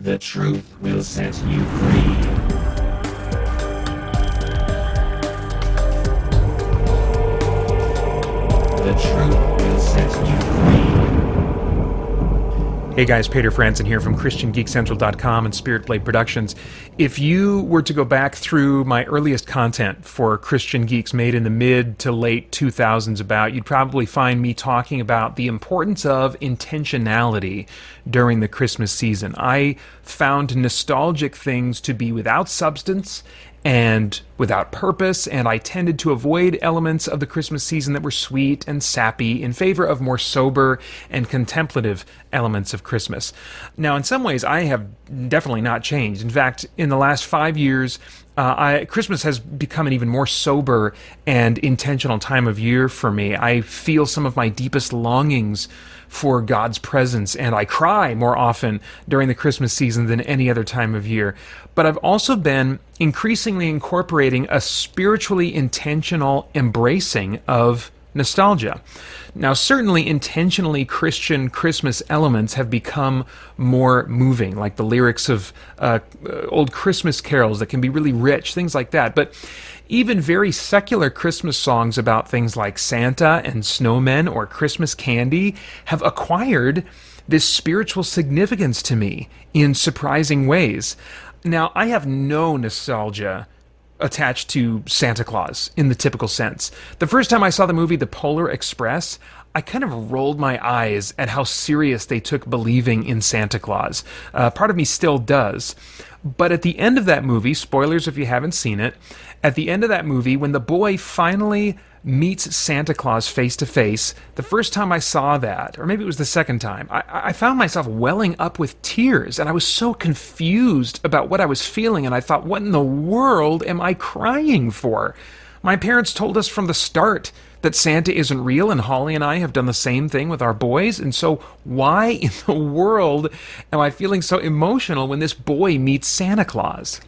The truth will set you free. The truth will set you free. Hey guys, Paeter here from christiangeekcentral.com and Spirit Blade Productions. If you were to go back through my earliest content for Christian Geeks made in the mid to late 2000s you'd probably find me talking about the importance of intentionality during the Christmas season. I found nostalgic things to be without substance and without purpose, and I tended to avoid elements of the Christmas season that were sweet and sappy in favor of more sober and contemplative elements of Christmas. Now, in some ways, I have definitely not changed. In fact, in the last 5 years, Christmas has become an even more sober and intentional time of year for me. I feel some of my deepest longings for God's presence, and I cry more often during the Christmas season than any other time of year. But I've also been increasingly incorporating a spiritually intentional embracing of nostalgia. Now, certainly intentionally Christian Christmas elements have become more moving, like the lyrics of old Christmas carols that can be really rich, things like that. But even very secular Christmas songs about things like Santa and snowmen or Christmas candy have acquired this spiritual significance to me in surprising ways. Now, I have no nostalgia attached to Santa Claus in the typical sense. The first time I saw the movie The Polar Express, I kind of rolled my eyes at how serious they took believing in Santa Claus. Part of me still does. But at the end of that movie, spoilers if you haven't seen it, at the end of that movie, when the boy finally meets Santa Claus face to face, the first time I saw that, or maybe it was the second time, I found myself welling up with tears, and I was so confused about what I was feeling, and I thought, what in the world am I crying for? My parents told us from the start that Santa isn't real, and Holly and I have done the same thing with our boys, and so why in the world am I feeling so emotional when this boy meets Santa Claus?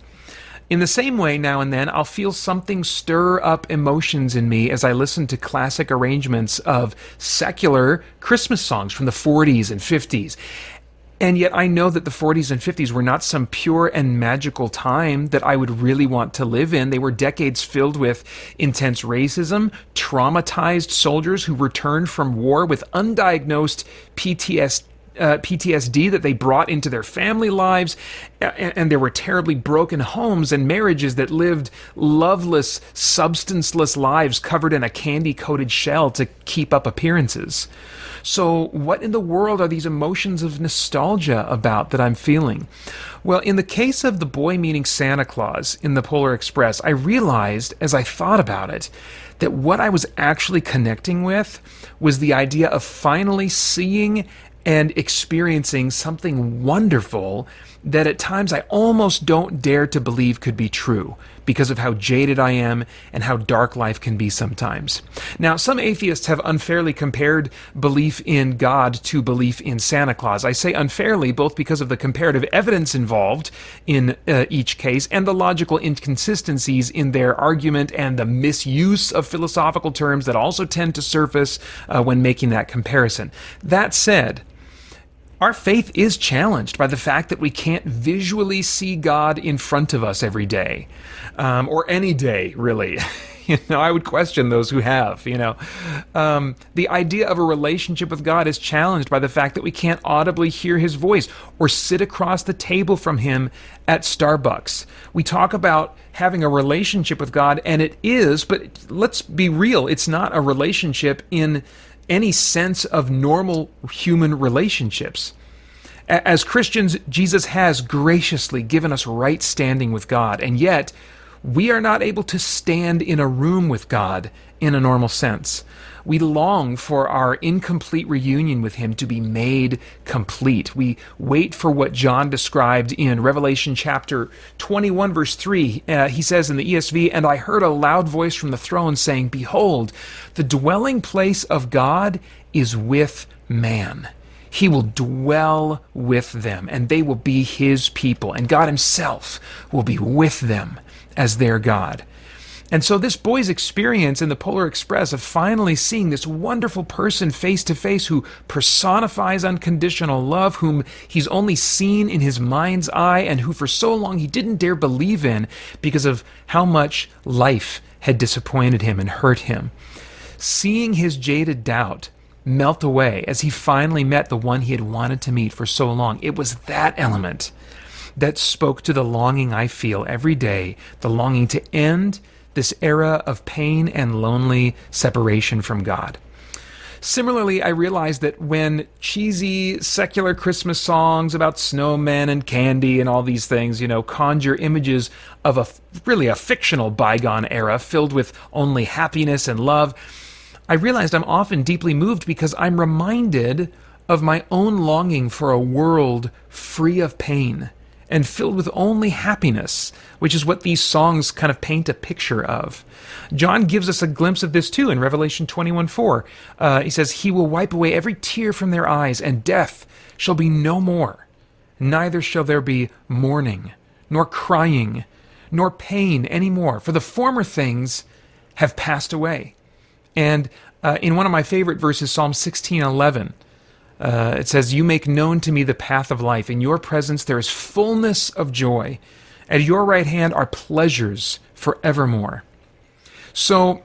In the same way, now and then, I'll feel something stir up emotions in me as I listen to classic arrangements of secular Christmas songs from the 40s and 50s. And yet I know that the 40s and 50s were not some pure and magical time that I would really want to live in. They were decades filled with intense racism, traumatized soldiers who returned from war with undiagnosed PTSD that they brought into their family lives, and there were terribly broken homes and marriages that lived loveless, substanceless lives covered in a candy-coated shell to keep up appearances. So what in the world are these emotions of nostalgia about that I'm feeling? Well, in the case of the boy meeting Santa Claus in the Polar Express, I realized as I thought about it that what I was actually connecting with was the idea of finally seeing and experiencing something wonderful that at times I almost don't dare to believe could be true because of how jaded I am and how dark life can be sometimes. Now, some atheists have unfairly compared belief in God to belief in Santa Claus. I say unfairly both because of the comparative evidence involved in each case and the logical inconsistencies in their argument and the misuse of philosophical terms that also tend to surface when making that comparison. That said, our faith is challenged by the fact that we can't visually see God in front of us every day, or any day, really. I would question those who have, The idea of a relationship with God is challenged by the fact that we can't audibly hear his voice or sit across the table from him at Starbucks. We talk about having a relationship with God, and it is, but let's be real, it's not a relationship in any sense of normal human relationships. As Christians, Jesus has graciously given us right standing with God, and yet we are not able to stand in a room with God in a normal sense. We long for our incomplete reunion with him to be made complete. We wait for what John described in Revelation chapter 21, verse 3. He says in the ESV, "And I heard a loud voice from the throne saying, 'Behold, the dwelling place of God is with man. He will dwell with them, and they will be his people, and God himself will be with them as their God.'" And so this boy's experience in the Polar Express of finally seeing this wonderful person face to face who personifies unconditional love, whom he's only seen in his mind's eye, and who for so long he didn't dare believe in because of how much life had disappointed him and hurt him. Seeing his jaded doubt melt away as he finally met the one he had wanted to meet for so long, it was that element that spoke to the longing I feel every day, the longing to end this era of pain and lonely separation from God. Similarly, I realized that when cheesy secular Christmas songs about snowmen and candy and all these things, conjure images of really a fictional bygone era filled with only happiness and love, I realized I'm often deeply moved because I'm reminded of my own longing for a world free of pain and filled with only happiness, which is what these songs kind of paint a picture of. John gives us a glimpse of this too in Revelation 21:4. He says, "He will wipe away every tear from their eyes, and death shall be no more. Neither shall there be mourning, nor crying, nor pain any more, for the former things have passed away." And in one of my favorite verses, Psalm 16:11, it says, "You make known to me the path of life. In your presence there is fullness of joy. At your right hand are pleasures forevermore." So,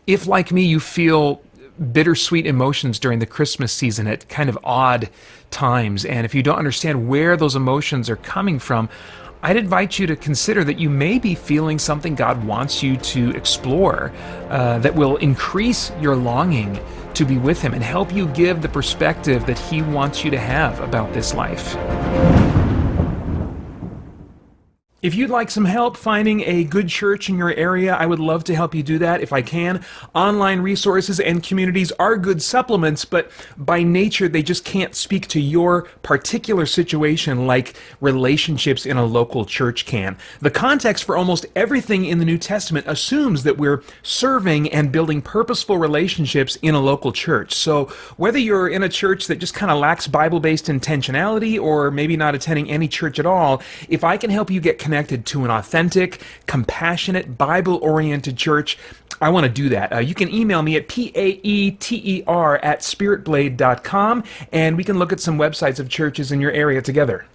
if like me you feel bittersweet emotions during the Christmas season at kind of odd times, and if you don't understand where those emotions are coming from, I'd invite you to consider that you may be feeling something God wants you to explore that will increase your longing to be with Him and help you give the perspective that He wants you to have about this life. If you'd like some help finding a good church in your area, I would love to help you do that if I can. Online resources and communities are good supplements, but by nature they just can't speak to your particular situation like relationships in a local church can. The context for almost everything in the New Testament assumes that we're serving and building purposeful relationships in a local church. So whether you're in a church that just kind of lacks Bible-based intentionality or maybe not attending any church at all, if I can help you get connected to an authentic, compassionate, Bible-oriented church, I want to do that. You can email me at paeter@spiritblade.com, and we can look at some websites of churches in your area together.